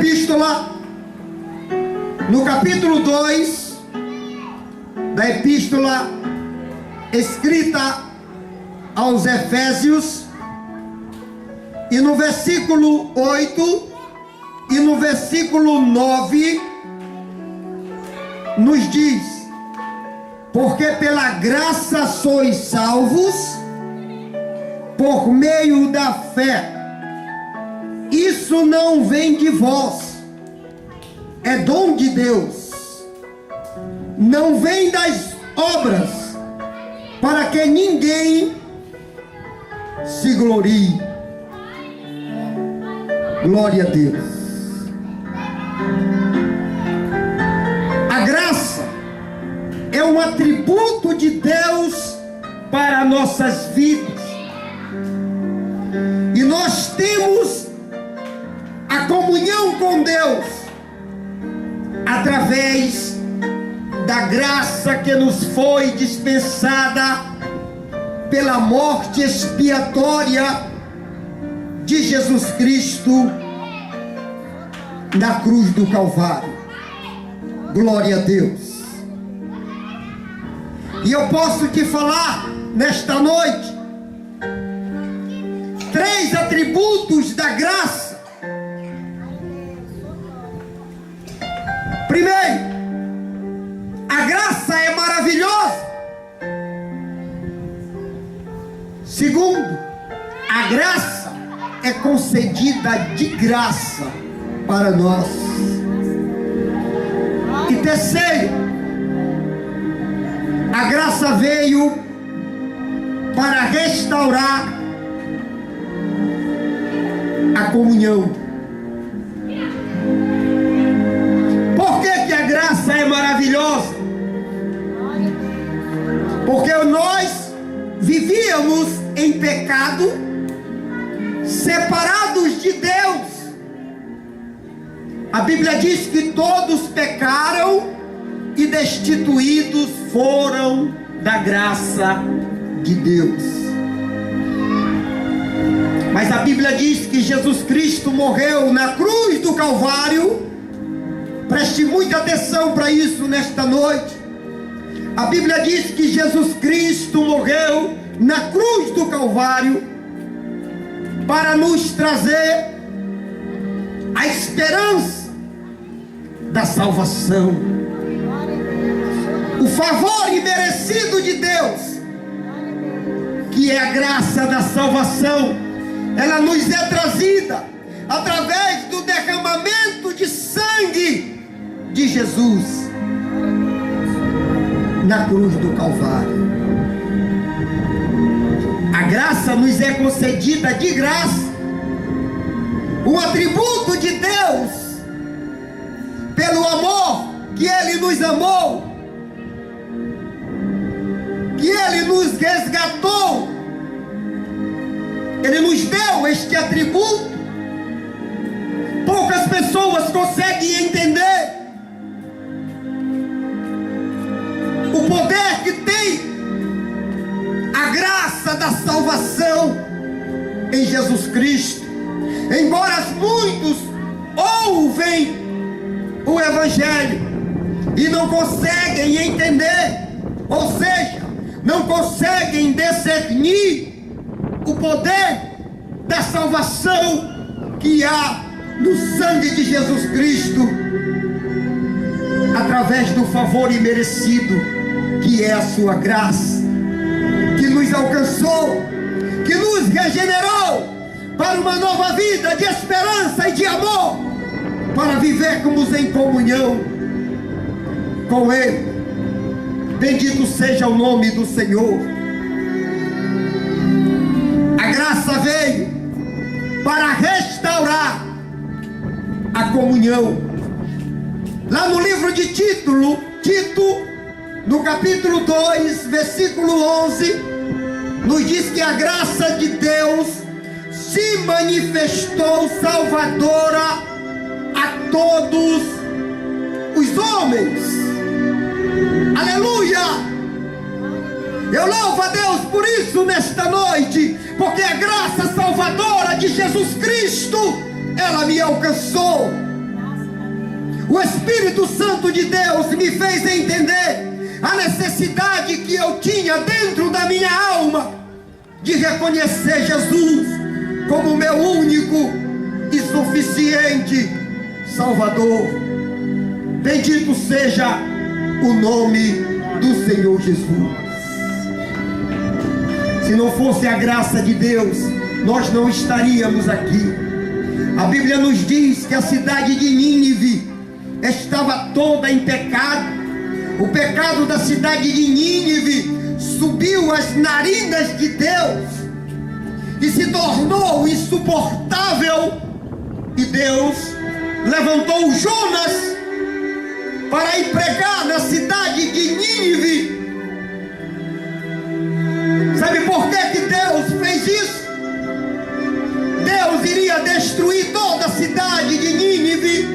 epístola, no capítulo 2 da epístola escrita aos Efésios, e no versículo 8 e no versículo 9, nos diz: porque pela graça sois salvos, por meio da fé. Isso não vem de vós, é dom de Deus, não vem das obras, para que ninguém se glorie. Glória a Deus. A graça é um atributo de Deus para nossas vidas, e nós temos a comunhão com Deus através da graça que nos foi dispensada pela morte expiatória de Jesus Cristo na cruz do Calvário. Glória a Deus. E eu posso te falar nesta noite 3 atributos da graça. Primeiro, a graça é maravilhosa. Segundo, a graça é concedida de graça para nós. E terceiro, a graça veio para restaurar a comunhão. Por que a graça é maravilhosa? Porque nós vivíamos em pecado, separados de Deus. A Bíblia diz que todos pecaram e destituídos foram da graça de Deus. Mas a Bíblia diz que Jesus Cristo morreu na cruz do Calvário. Preste muita atenção para isso nesta noite. A Bíblia diz que Jesus Cristo morreu na cruz do Calvário para nos trazer a esperança da salvação, o favor imerecido de Deus, que é a graça da salvação. Ela nos é trazida através do derramamento de sangue de Jesus na cruz do Calvário. A graça nos é concedida de graça, um atributo de Deus, pelo amor que Ele nos amou, que Ele nos resgatou. Ele nos deu este atributo. Poucas pessoas conseguem entender o poder que tem a graça da salvação em Jesus Cristo. Embora muitos ouvem o Evangelho e não conseguem entender, ou seja, não conseguem discernir o poder da salvação que há no sangue de Jesus Cristo, através do favor imerecido que é a sua graça, que nos alcançou, que nos regenerou para uma nova vida de esperança e de amor, para vivermos em comunhão com Ele. Bendito seja o nome do Senhor. A graça veio para restaurar a comunhão. Lá no livro de Tito, no capítulo 2, versículo 11, nos diz que a graça de Deus se manifestou salvadora a todos os homens. Aleluia! Eu louvo a Deus por isso nesta noite, porque a graça salvadora de Jesus Cristo, ela me alcançou. O Espírito Santo de Deus me fez entender a necessidade que eu tinha dentro da minha alma de reconhecer Jesus como meu único e suficiente Salvador. Bendito seja o nome do Senhor Jesus. Se não fosse a graça de Deus, nós não estaríamos aqui. A Bíblia nos diz que a cidade de Nínive estava toda em pecado. O pecado da cidade de Nínive subiu às narinas de Deus e se tornou insuportável. E Deus levantou Jonas para ir pregar na cidade de Nínive. Sabe por que Deus fez isso? Deus iria destruir toda a cidade de Nínive,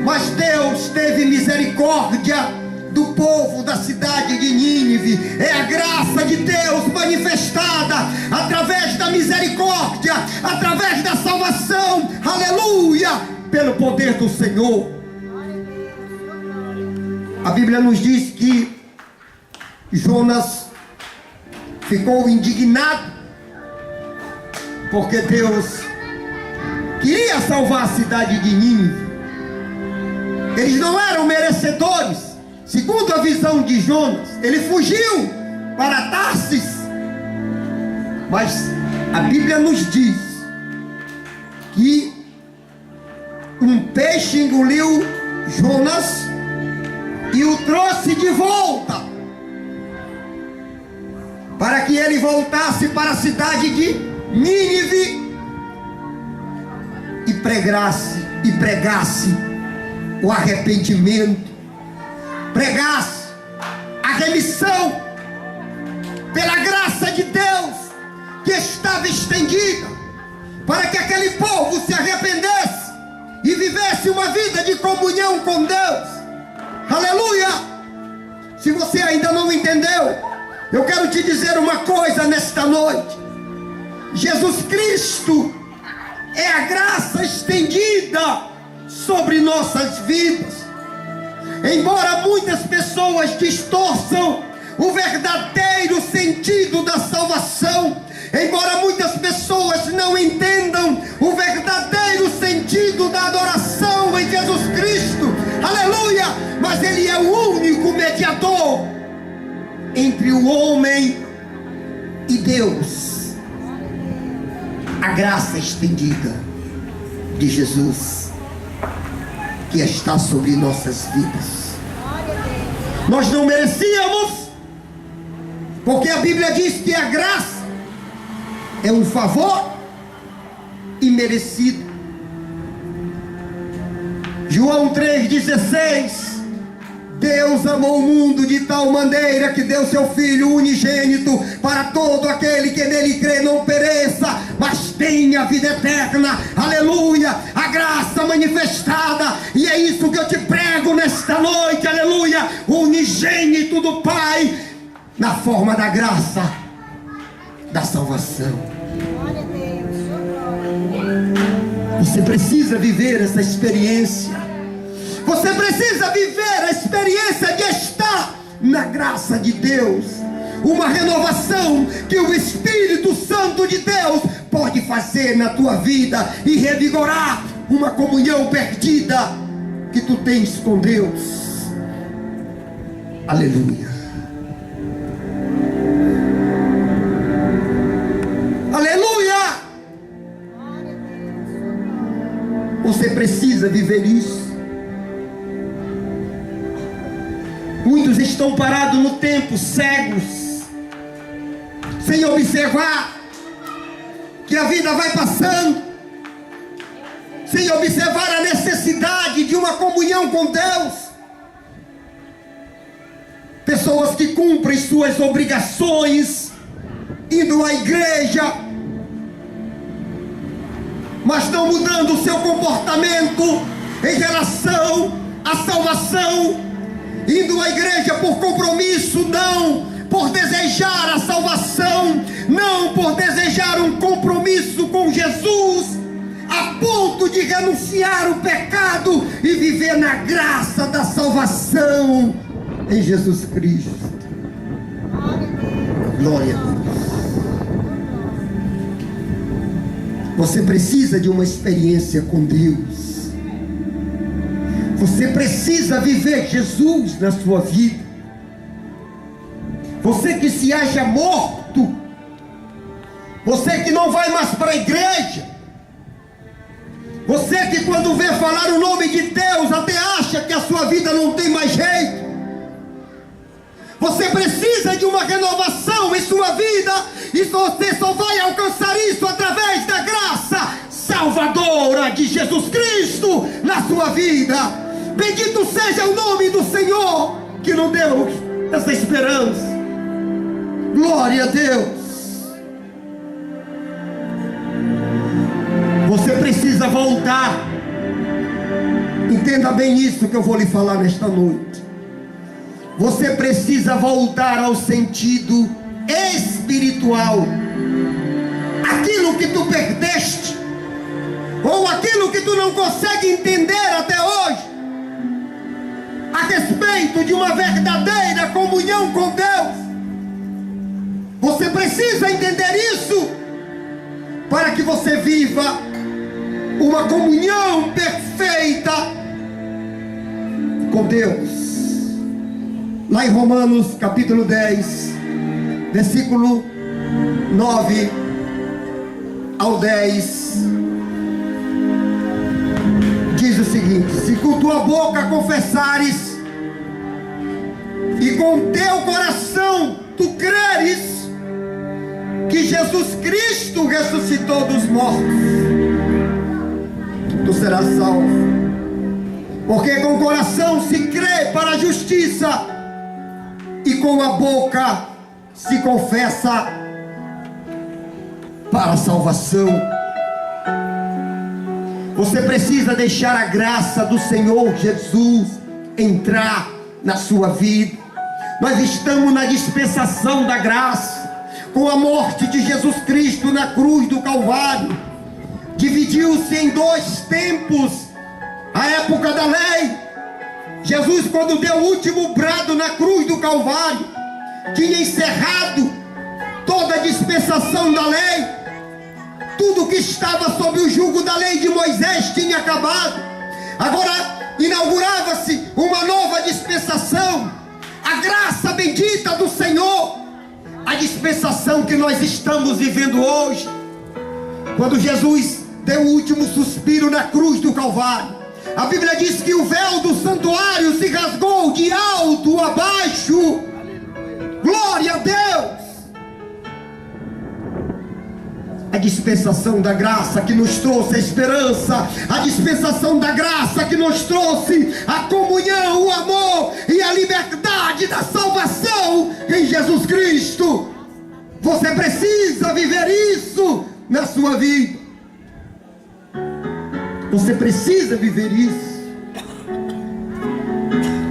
mas Deus teve misericórdia do povo da cidade de Nínive. É a graça de Deus manifestada através da misericórdia, através da salvação, aleluia, pelo poder do Senhor. A Bíblia nos diz que Jonas ficou indignado porque Deus queria salvar a cidade de Nínive. Eles não eram merecedores, segundo a visão de Jonas. Ele fugiu para Tarsis, mas a Bíblia nos diz que um peixe engoliu Jonas e o trouxe de volta, para que ele voltasse para a cidade de Nínive e pregasse o arrependimento, pregasse a remissão pela graça de Deus que estava estendida, para que aquele povo se arrependesse e vivesse uma vida de comunhão com Deus. Aleluia! Se você ainda não entendeu, eu quero te dizer uma coisa nesta noite. Jesus Cristo é a graça estendida sobre nossas vidas. Embora muitas pessoas distorçam o verdadeiro sentido da salvação, embora muitas pessoas não entendam o verdadeiro sentido da adoração em Jesus Cristo, aleluia, mas Ele é o único mediador entre o homem e Deus. A graça estendida de Jesus que está sobre nossas vidas. Nós não merecíamos, porque a Bíblia diz que a graça é um favor imerecido. João 3,16: Deus amou o mundo de tal maneira que deu seu Filho unigênito, para todo aquele que nele crê não pereça, mas tenha vida eterna. Aleluia! A graça manifestada, e é isso que eu te prego nesta noite, aleluia! O unigênito do Pai, na forma da graça, da salvação. Você precisa viver essa experiência. Você precisa viver a experiência de estar na graça de Deus. Uma renovação que o Espírito Santo de Deus pode fazer na tua vida e revigorar uma comunhão perdida que tu tens com Deus. Aleluia. Aleluia. Você precisa viver isso. Muitos estão parados no tempo, cegos, sem observar que a vida vai passando, sem observar a necessidade de uma comunhão com Deus. Pessoas que cumprem suas obrigações, indo à igreja, mas estão mudando o seu comportamento em relação à salvação. Indo à igreja por compromisso, não por desejar a salvação, não por desejar um compromisso com Jesus, a ponto ponto de renunciar o pecado e viver na graça da salvação em Jesus Cristo. Glória a Deus. Você precisa de uma experiência com Deus. Você precisa viver Jesus na sua vida. Você que se acha morto, você que não vai mais para a igreja, você que quando vê falar o nome de Deus até acha que a sua vida não tem mais jeito. Você precisa de uma renovação em sua vida, e você só vai alcançar isso através da graça salvadora de Jesus Cristo na sua vida. Bendito seja o nome do Senhor que nos deu essa esperança. Glória a Deus. Você precisa voltar. Entenda bem isso que eu vou lhe falar nesta noite. Você precisa voltar ao sentido espiritual. Aquilo que tu perdeste, ou aquilo que tu não consegue entender até hoje, a respeito de uma verdadeira comunhão com Deus. Você precisa entender isso, para que você viva uma comunhão perfeita com Deus. Lá em Romanos capítulo 10, versículo 9 ao 10, diz o seguinte: se com tua boca confessares e com teu coração tu creres que Jesus Cristo ressuscitou dos mortos, tu serás salvo. Porque com o coração se crê para a justiça, e com a boca se confessa para a salvação. Você precisa deixar a graça do Senhor Jesus entrar na sua vida. Nós estamos na dispensação da graça. Com a morte de Jesus Cristo na cruz do Calvário, dividiu-se em dois tempos. A época da lei, Jesus, quando deu o último brado na cruz do Calvário, tinha encerrado toda a dispensação da lei. Tudo que estava sob o jugo da lei de Moisés tinha acabado. Agora inaugurava-se uma nova dispensação, a graça bendita do Senhor, a dispensação que nós estamos vivendo hoje. Quando Jesus deu o último suspiro na cruz do Calvário, a Bíblia diz que o véu do santuário se rasgou de alto a baixo. Glória a Deus. A dispensação da graça que nos trouxe a esperança, a dispensação da graça que nos trouxe a comunhão, o amor e a liberdade da salvação em Jesus Cristo. Você precisa viver isso na sua vida. Você precisa viver isso.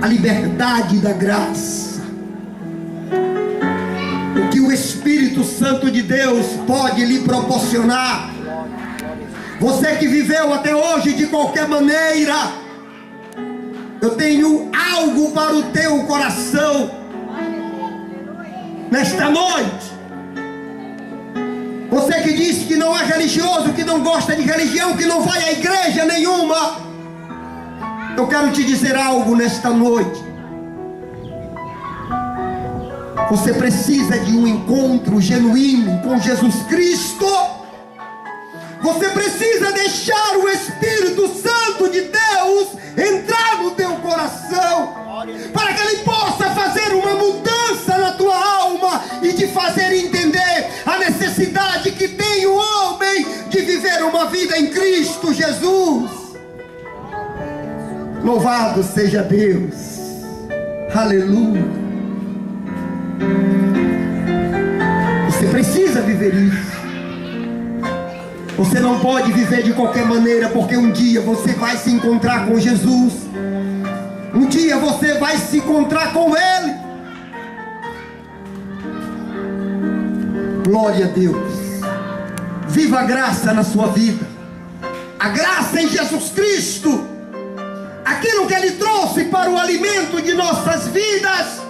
A liberdade da graça. O que o Espírito Santo de Deus pode lhe proporcionar. Você que viveu até hoje de qualquer maneira, eu tenho algo para o teu coração nesta noite. Você que diz que não é religioso, que não gosta de religião, que não vai à igreja nenhuma, eu quero te dizer algo nesta noite. Você precisa de um encontro genuíno com Jesus Cristo. Você precisa deixar o Espírito Santo de Deus entrar no teu coração, para que Ele possa fazer uma mudança na tua alma e te fazer entender a necessidade que tem o homem de viver uma vida em Cristo Jesus. Louvado seja Deus. Aleluia. Você precisa viver isso. Você não pode viver de qualquer maneira, porque um dia você vai se encontrar com Jesus. Um dia você vai se encontrar com Ele. Glória a Deus. Viva a graça na sua vida. a graça em Jesus Cristo, aquilo que Ele trouxe para o alimento de nossas vidas,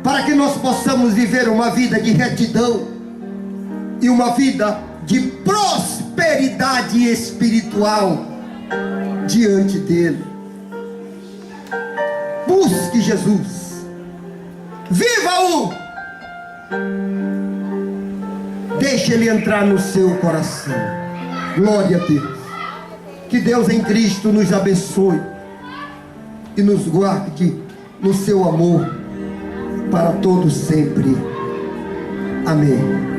para que nós possamos viver uma vida de retidão e uma vida de prosperidade espiritual diante dEle. Busque Jesus, viva-o, deixe Ele entrar no seu coração. Glória a Deus. Que Deus em Cristo nos abençoe e nos guarde no seu amor para todos sempre. Amém.